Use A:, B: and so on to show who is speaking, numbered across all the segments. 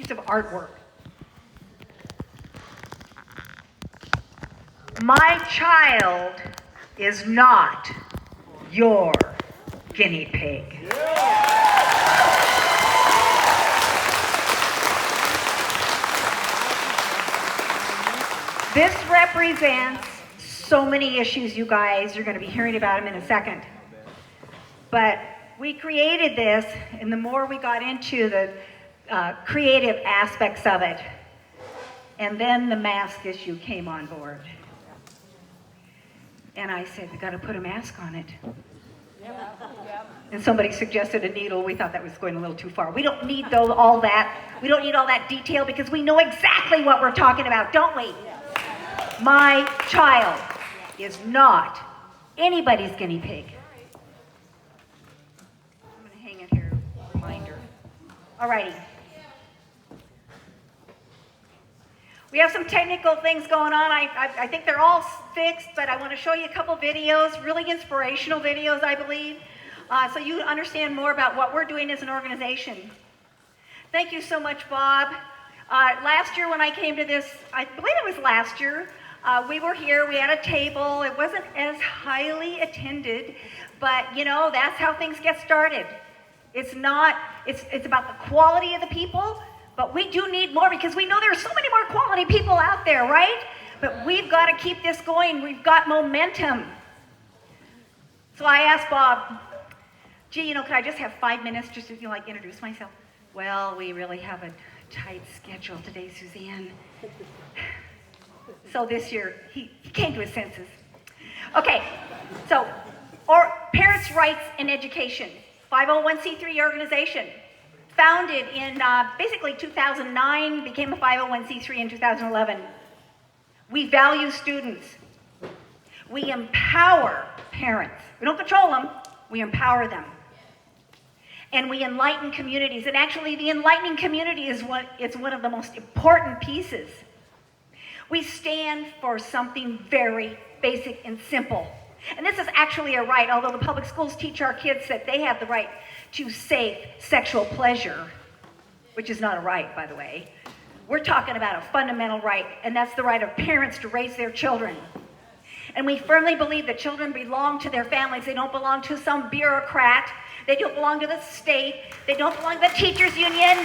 A: piece of artwork. My child is not your guinea pig. This represents so many issues, you guys. You're going to be hearing about them in a second. But we created this, and the more we got into the creative aspects of it, and then the mask issue came on board. And I said, we got to put a mask on it. And somebody suggested a needle. We thought that was going a little too far. We don't need all that. We don't need all that detail because we know exactly what we're talking about, don't we? My child is not anybody's guinea pig. I'm going to hang it here, reminder. Alrighty. We have some technical things going on. I think they're all fixed, but I want to show you a couple videos, really inspirational videos, I believe, so you understand more about what we're doing as an organization. Thank you so much, Bob. Last year when I came to this, I believe it was last year, we were here, we had a table. It wasn't as highly attended, but you know, that's how things get started. It's about the quality of the people, but we do need more because we know there are so many more quality people out there, right? But we've got to keep this going. We've got momentum. So I asked Bob, gee, could I just have 5 minutes just to introduce myself? Well, we really have a tight schedule today, Suzanne. So this year, he came to his senses. Okay, so, Parents' Rights in Education, 501c3 organization, founded in basically 2009, became a 501c3 in 2011. We value students. We empower parents. We don't control them, we empower them. And we enlighten communities. And actually, the enlightening community is one of the most important pieces. We stand for something very basic and simple. And this is actually a right, although the public schools teach our kids that they have the right to safe sexual pleasure, which is not a right, by the way. We're talking about a fundamental right, and that's the right of parents to raise their children. And we firmly believe that children belong to their families. They don't belong to some bureaucrat. They don't belong to the state. They don't belong to the teachers' union.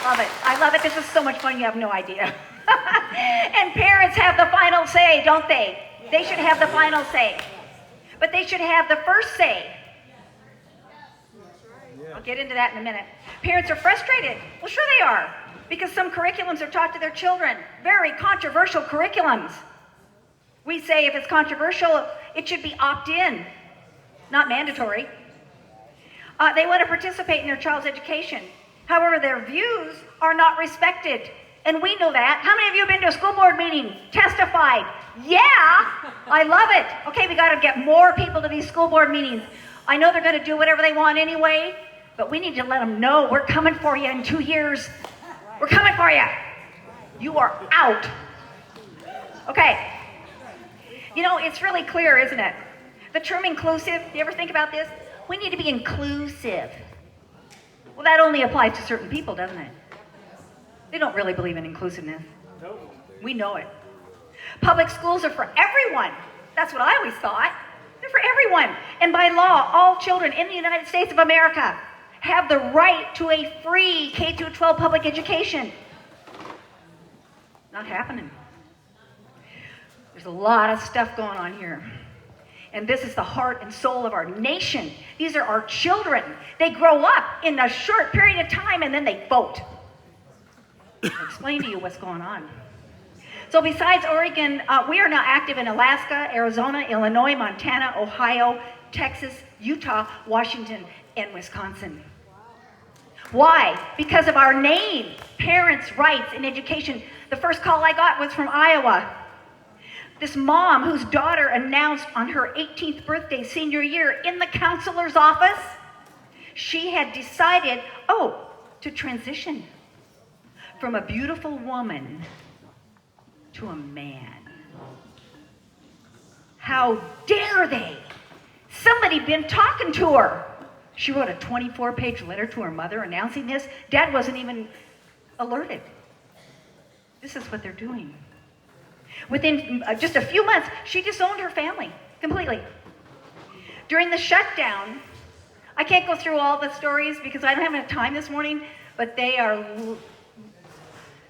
A: I love it. This is so much fun, you have no idea. And parents have the final say, don't they? They should have the final say. But they should have the first say. I'll get into that in a minute. Parents are frustrated. Well, sure they are. Because some curriculums are taught to their children. Very controversial curriculums. We say if it's controversial, it should be opt-in, not mandatory. They want to participate in their child's education. However, their views are not respected. And we know that. How many of you have been to a school board meeting? Testified. Yeah, I love it. Okay, we got to get more people to these school board meetings. I know they're going to do whatever they want anyway, but we need to let them know we're coming for you in 2 years. We're coming for you. You are out. Okay. It's really clear, isn't it? The term inclusive, you ever think about this? We need to be inclusive. Well, that only applies to certain people, doesn't it? They don't really believe in inclusiveness. No. We know it. Public schools are for everyone. That's what I always thought. They're for everyone. And by law, all children in the United States of America have the right to a free K-12 public education. Not happening. There's a lot of stuff going on here. And this is the heart and soul of our nation. These are our children. They grow up in a short period of time and then they vote. I'll explain to you what's going on. So besides Oregon, we are now active in Alaska, Arizona, Illinois, Montana, Ohio, Texas, Utah, Washington, and Wisconsin. Why? Because of our name, Parents' Rights in Education. The first call I got was from Iowa. This mom whose daughter announced on her 18th birthday, senior year, in the counselor's office, she had decided, to transition from a beautiful woman to a man. How dare they? Somebody been talking to her. She wrote a 24-page letter to her mother announcing this. Dad wasn't even alerted. This is what they're doing. Within just a few months, she disowned her family completely. During the shutdown, I can't go through all the stories because I don't have enough time this morning, but they are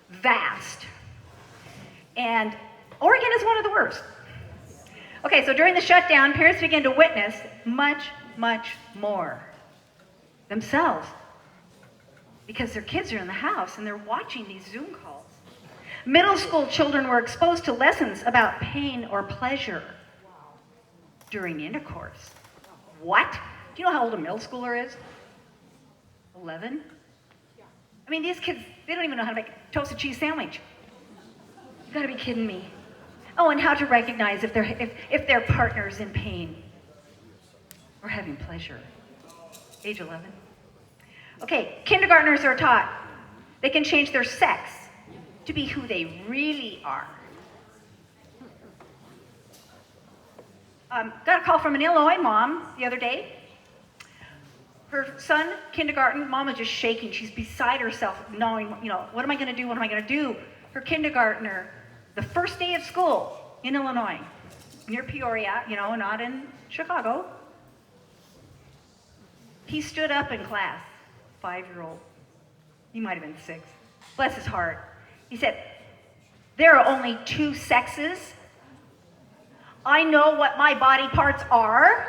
A: vast. And Oregon is one of the worst. Okay, so during the shutdown, parents began to witness much, much more themselves because their kids are in the house and they're watching these Zoom calls. Middle school children were exposed to lessons about pain or pleasure during intercourse. What? Do you know how old a middle schooler is? 11? I mean, these kids, they don't even know how to make a toasted cheese sandwich. You gotta be kidding me. Oh, and how to recognize if their partner's in pain or having pleasure. Age 11. Okay, kindergartners are taught they can change their sex to be who they really are. Got a call from an Illinois mom the other day. Her son, kindergarten, mom was just shaking. She's beside herself, knowing, what am I going to do? What am I going to do? Her kindergartner, the first day of school in Illinois, near Peoria, not in Chicago, he stood up in class, 5-year-old. He might have been 6. Bless his heart. He said, there are only 2 sexes. I know what my body parts are,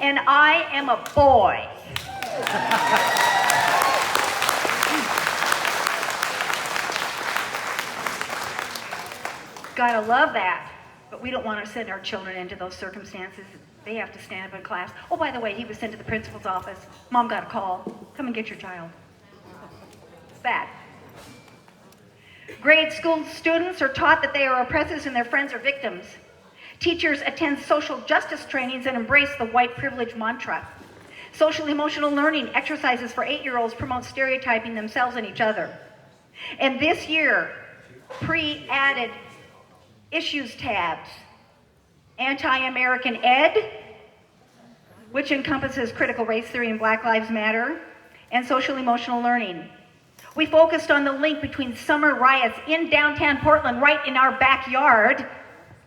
A: and I am a boy. Gotta love that, but we don't want to send our children into those circumstances. They have to stand up in class. Oh, by the way, he was sent to the principal's office. Mom got a call. Come and get your child. It's bad. Grade school students are taught that they are oppressors and their friends are victims. Teachers attend social justice trainings and embrace the white privilege mantra. Social emotional learning exercises for 8-year-olds promote stereotyping themselves and each other. And this year, added issues tabs, anti-American ed, which encompasses critical race theory and Black Lives Matter, and social emotional learning. We focused on the link between summer riots in downtown Portland, right in our backyard.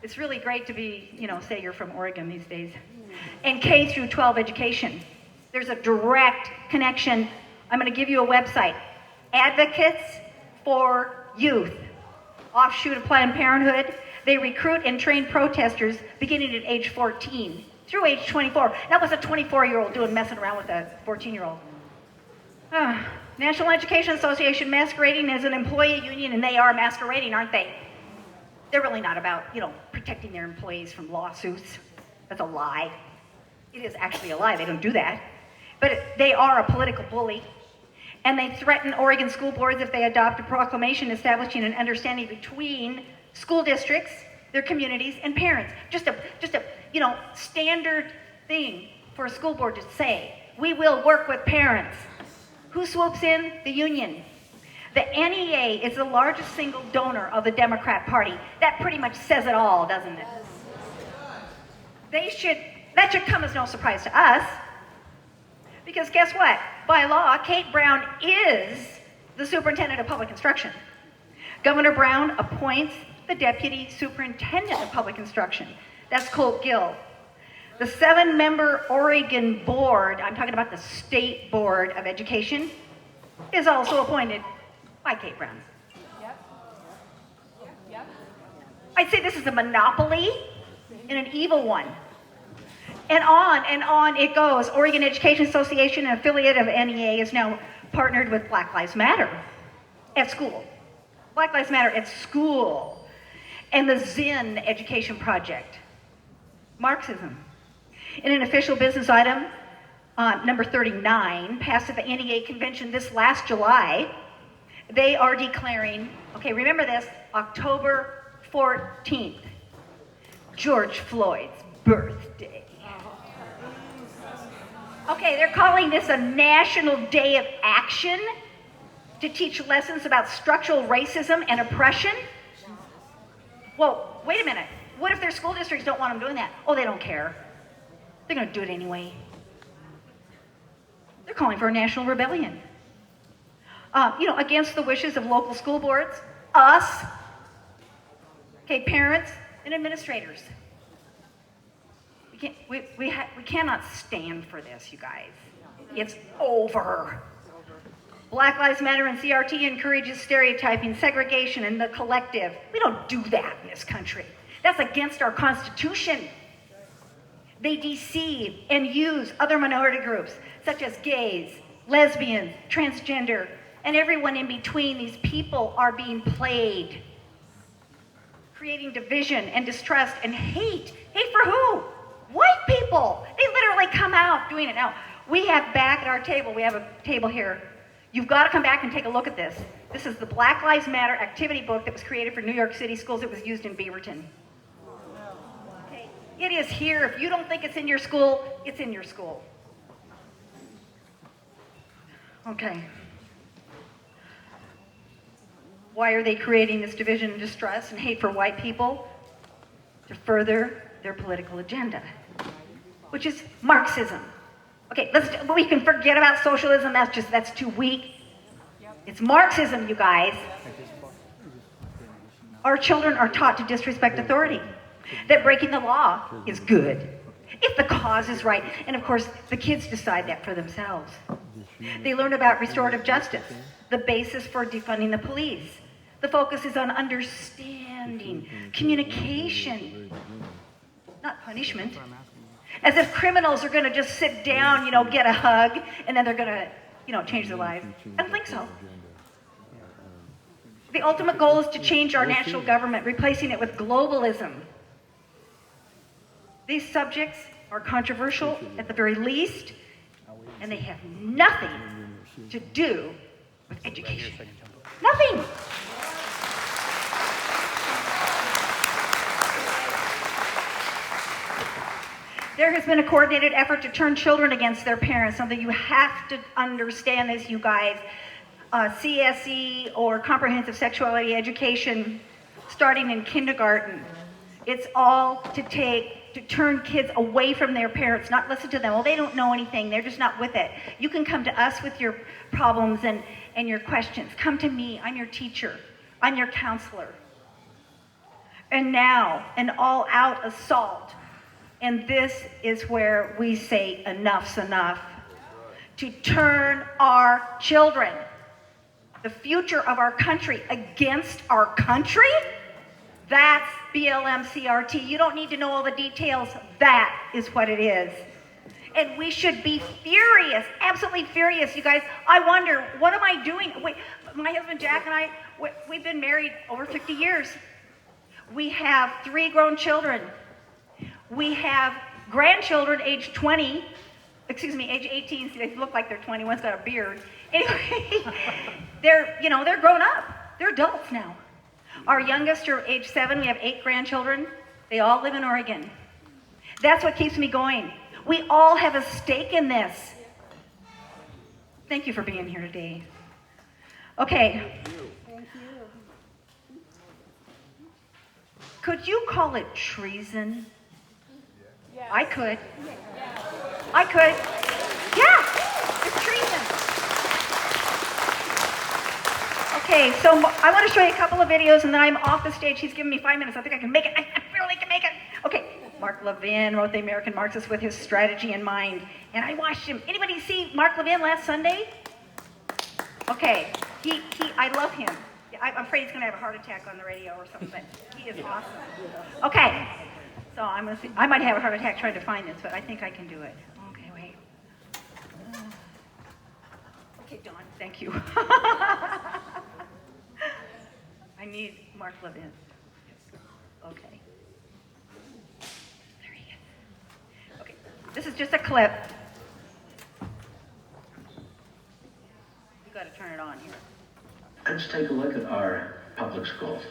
A: It's really great to be, say you're from Oregon these days. And K through 12 education. There's a direct connection. I'm going to give you a website. Advocates for Youth, offshoot of Planned Parenthood. They recruit and train protesters beginning at age 14 through age 24. That was a 24-year-old messing around with a 14-year-old. National Education Association masquerading as an employee union, and they are masquerading, aren't they? They're really not about, protecting their employees from lawsuits. That's a lie. It is actually a lie. They don't do that. But they are a political bully, and they threaten Oregon school boards if they adopt a proclamation establishing an understanding between school districts, their communities, and parents. Just a standard thing for a school board to say. We will work with parents. Who swoops in? The union. The NEA is the largest single donor of the Democrat Party. That pretty much says it all, doesn't it? That should come as no surprise to us. Because guess what? By law, Kate Brown is the superintendent of public instruction. Governor Brown appoints the deputy superintendent of public instruction. That's Colt Gill. The 7-member Oregon board, I'm talking about the State Board of Education, is also appointed by Kate Brown. Yep. I'd say this is a monopoly and an evil one. And on it goes. Oregon Education Association, an affiliate of NEA, is now partnered with Black Lives Matter at school. Black Lives Matter at school. And the Zen Education Project. Marxism. In an official business item, number 39, passed at the NEA convention this last July, they are declaring, okay, remember this, October 14th, George Floyd's birthday. Okay, they're calling this a national day of action to teach lessons about structural racism and oppression. Whoa, wait a minute. What if their school districts don't want them doing that? Oh, they don't care. They're going to do it anyway. They're calling for a national rebellion. Against the wishes of local school boards, us, okay, parents and administrators. We cannot stand for this, you guys. It's over. Black Lives Matter and CRT encourages stereotyping, segregation, and the collective. We don't do that in this country. That's against our Constitution. They deceive and use other minority groups, such as gays, lesbians, transgender, and everyone in between. These people are being played, creating division and distrust and hate. Hate for who? White people. They literally come out doing it. Now, we have back at our table, we have a table here. You've got to come back and take a look at this. This is the Black Lives Matter activity book that was created for New York City schools. It was used in Beaverton. Okay. It is here. If you don't think it's in your school, it's in your school. Okay. Why are they creating this division and distrust and hate for white people? To further their political agenda, which is Marxism. Okay, we can forget about socialism. That's too weak. It's Marxism, you guys. Our children are taught to disrespect authority, that breaking the law is good, if the cause is right. And of course, the kids decide that for themselves. They learn about restorative justice, the basis for defunding the police. The focus is on understanding, communication, not punishment. As if criminals are going to just sit down, get a hug, and then they're going to, change their lives. I don't think so. The ultimate goal is to change our national government, replacing it with globalism. These subjects are controversial at the very least, and they have nothing to do with education. Nothing. There has been a coordinated effort to turn children against their parents, something you have to understand this, you guys. CSE, or Comprehensive Sexuality Education, starting in kindergarten. It's all to turn kids away from their parents, not listen to them. Well, they don't know anything. They're just not with it. You can come to us with your problems and your questions. Come to me. I'm your teacher. I'm your counselor. And now, an all-out assault. And this is where we say enough's enough. To turn our children, the future of our country, against our country? That's BLM CRT. You don't need to know all the details. That is what it is. And we should be furious, absolutely furious, you guys. I wonder, what am I doing? Wait, my husband Jack and I, we've been married over 50 years. We have 3 grown children. We have grandchildren age 20, age 18, so they look like they're 20, one's got a beard. Anyway, they're grown up. They're adults now. Our youngest are age 7, we have 8 grandchildren. They all live in Oregon. That's what keeps me going. We all have a stake in this. Thank you for being here today. Okay.
B: Thank you.
A: Could you call it treason?
B: Yes.
A: I could.
B: Yes.
A: I could. Yeah, it's treason. Okay, so I want to show you a couple of videos, and then I'm off the stage. He's giving me 5 minutes. I think I can make it. I really can make it. Okay, Mark Levin wrote The American Marxist with his strategy in mind, and I watched him. Anybody see Mark Levin last Sunday? Okay, I love him. I'm afraid he's going to have a heart attack on the radio or something, but he is awesome. Okay. So I might have a heart attack trying to find this, but I think I can do it. Okay, wait. Okay, Dawn, thank you. I need Mark Levin. Okay. There he is. Okay, this is just a clip. You got to turn it on here.
C: Let's take a look at our public schools.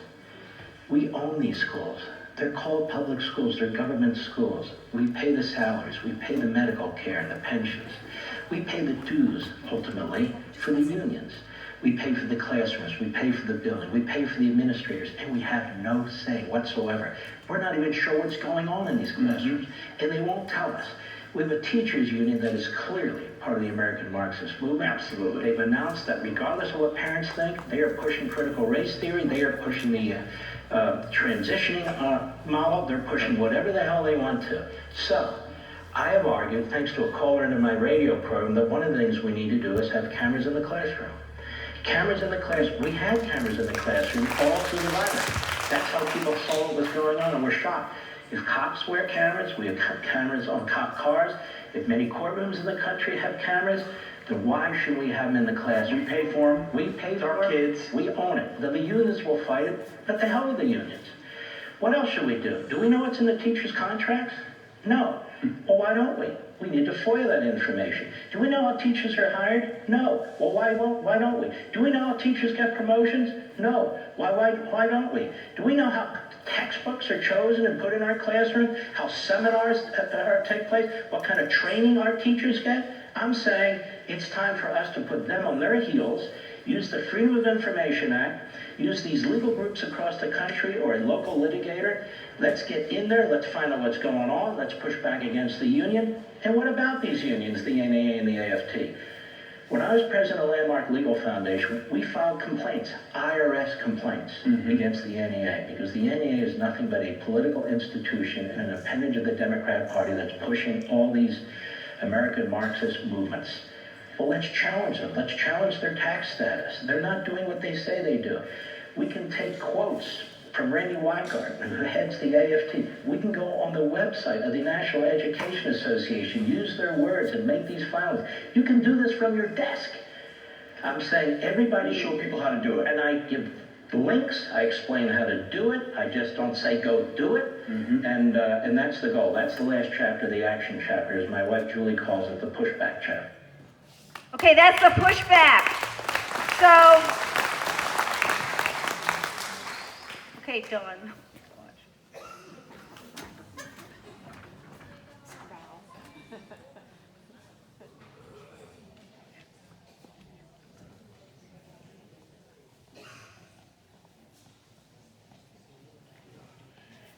C: We own these schools. They're called public schools, they're government schools. We pay the salaries, we pay the medical care, the pensions. We pay the dues, ultimately, for the unions. We pay for the classrooms, we pay for the building, we pay for the administrators, and we have no say whatsoever. We're not even sure what's going on in these classrooms, and they won't tell us. We have a teachers union that is clearly part of the American Marxist movement.
D: Absolutely.
C: They've announced that regardless of what parents think, they are pushing critical race theory, they are pushing the transitioning model, they're pushing whatever the hell they want to. So, I have argued, thanks to a caller into my radio program, that one of the things we need to do is have cameras in the classroom. Cameras in the class, we had cameras in the classroom all through the virus. That's how people saw what was going on and were shocked. If cops wear cameras, we have cameras on cop cars. If many courtrooms in the country have cameras, then why should we have them in the classroom?
D: We pay for them.
C: We pay for
D: our
C: it.
D: kids.
C: We own it. Then the unions will fight it, but the hell with the unions. What else should we do? Do we know what's in the teachers' contracts? No. Well, why don't we? We need to FOIA that information. Do we know how teachers are hired? No. Well, why don't we? Do we know how teachers get promotions? No. Why don't we? Do we know how textbooks are chosen and put in our classroom? How seminars take place? What kind of training our teachers get? I'm saying it's time for us to put them on their heels, use the Freedom of Information Act, use these legal groups across the country or a local litigator. Let's get in there, let's find out what's going on, let's push back against the union. And what about these unions, the NAA and the AFT? When I was president of Landmark Legal Foundation, we filed complaints, IRS complaints, against the NAA, because the NAA is nothing but a political institution and an appendage of the Democratic Party that's pushing all these American Marxist movements. Well, let's challenge them. Let's challenge their tax status. They're not doing what they say they do. We can take quotes from Randy Weingart, who heads the AFT. We can go on the website of the National Education Association, use their words and make these filings. You can do this from your desk. I'm saying everybody
D: Show people how to do it.
C: And I give the links, I explain how to do it. I just don't say go do it. And that's the goal. That's the last chapter, the action chapter, as my wife Julie calls it, the pushback chapter.
A: Okay, that's the pushback. So, okay, Dawn.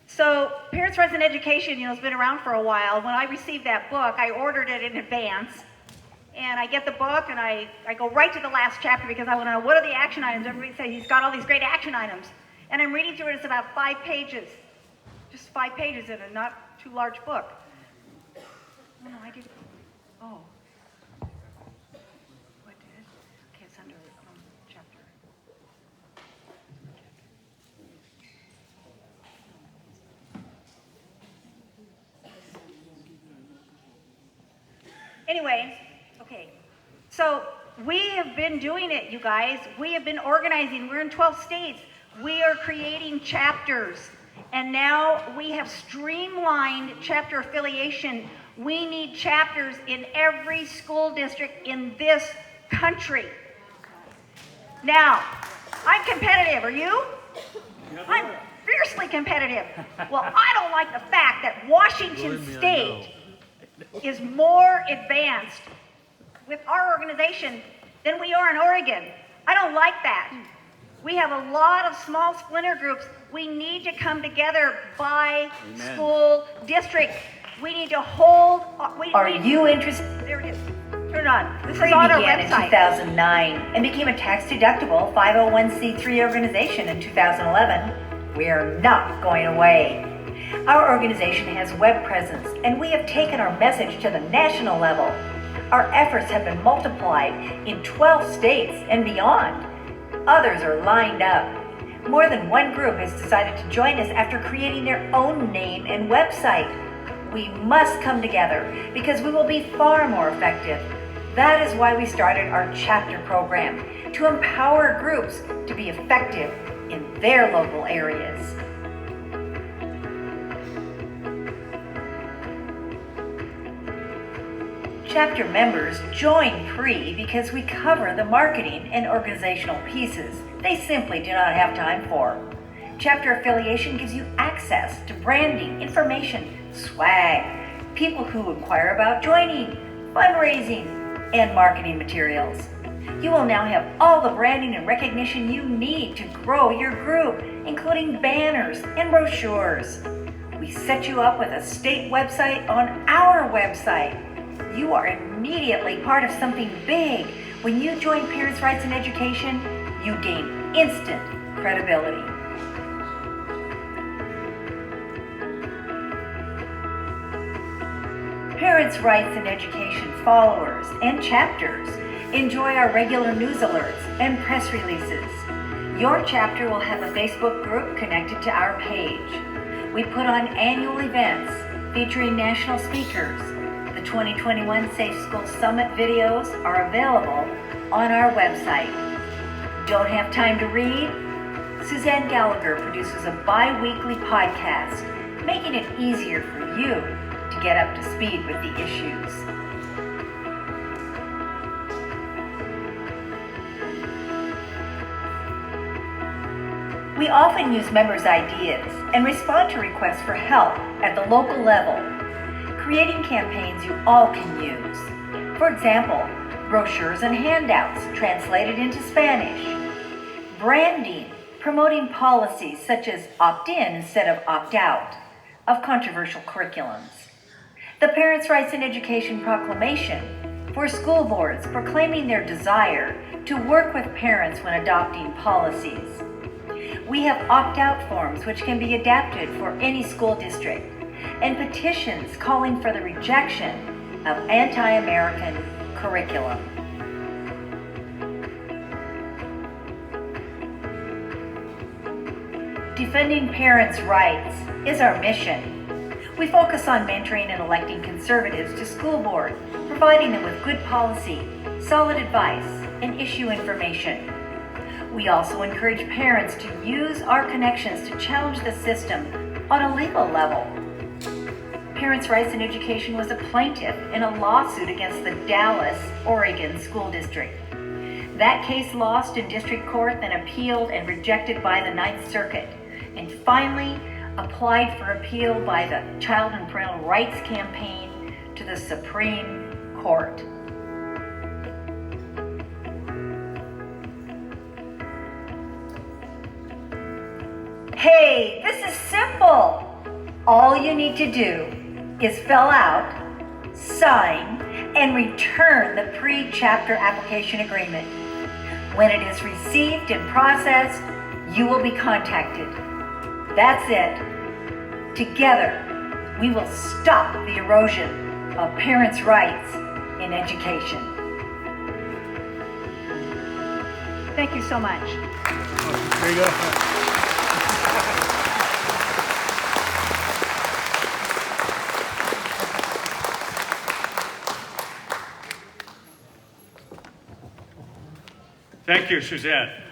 A: So, Parents, Rights, and Education, has been around for a while. When I received that book, I ordered it in advance. And I get the book, and I go right to the last chapter because I want to know what are the action items. Everybody says he's got all these great action items. And I'm reading through it. It's about 5 pages. Just 5 pages in a not too large book. Oh, no, I did. Oh. What did? Okay, it's under chapter. Anyway. Okay, so we have been doing it, you guys. We have been organizing. We're in 12 states. We are creating chapters. And now we have streamlined chapter affiliation. We need chapters in every school district in this country. Now, I'm competitive. Are you? I'm fiercely competitive. Well, I don't like the fact that Washington State is more advanced with our organization than we are in Oregon. I don't like that. We have a lot of small splinter groups. We need to come together by school district. We need to hold.
E: Are you interested?
A: There it is. Turn it on. This
E: Free
A: is on our
E: began in
A: website.
E: 2009 and became a tax-deductible 501c3 organization in 2011. We are not going away. Our organization has web presence, and we have taken our message to the national level. Our efforts have been multiplied in 12 states and beyond. Others are lined up. More than one group has decided to join us after creating their own name and website. We must come together because we will be far more effective. That is why we started our chapter program, to empower groups to be effective in their local areas. Chapter members join PRE because we cover the marketing and organizational pieces they simply do not have time for. Chapter affiliation gives you access to branding, information, swag, people who inquire about joining, fundraising, and marketing materials. You will now have all the branding and recognition you need to grow your group, including banners and brochures. We set you up with a state website on our website. You are immediately part of something big. When you join Parents' Rights in Education, you gain instant credibility. Parents' Rights in Education followers and chapters enjoy our regular news alerts and press releases. Your chapter will have a Facebook group connected to our page. We put on annual events featuring national speakers. The 2021 Safe School Summit videos are available on our website. Don't have time to read? Suzanne Gallagher produces a bi-weekly podcast, making it easier for you to get up to speed with the issues. We often use members' ideas and respond to requests for help at the local level, creating campaigns you all can use. For example, brochures and handouts translated into Spanish, branding, promoting policies such as opt-in instead of opt-out of controversial curriculums, the Parents' Rights in Education Proclamation for school boards proclaiming their desire to work with parents when adopting policies. We have opt-out forms which can be adapted for any school district, and petitions calling for the rejection of anti-American curriculum. Defending parents' rights is our mission. We focus on mentoring and electing conservatives to school board, providing them with good policy, solid advice, and issue information. We also encourage parents to use our connections to challenge the system on a legal level. Parents' Rights in Education was a plaintiff in a lawsuit against the Dallas, Oregon School District. That case lost in district court, then appealed and rejected by the Ninth Circuit, and finally applied for appeal by the Child and Parental Rights Campaign to the Supreme Court. Hey, this is simple. All you need to do is fill out, sign, and return the pre-chapter application agreement. When it is received and processed, you will be contacted. That's it. Together, we will stop the erosion of parents' rights in education.
A: Thank you so much.
D: There you go. Thank you, Suzanne.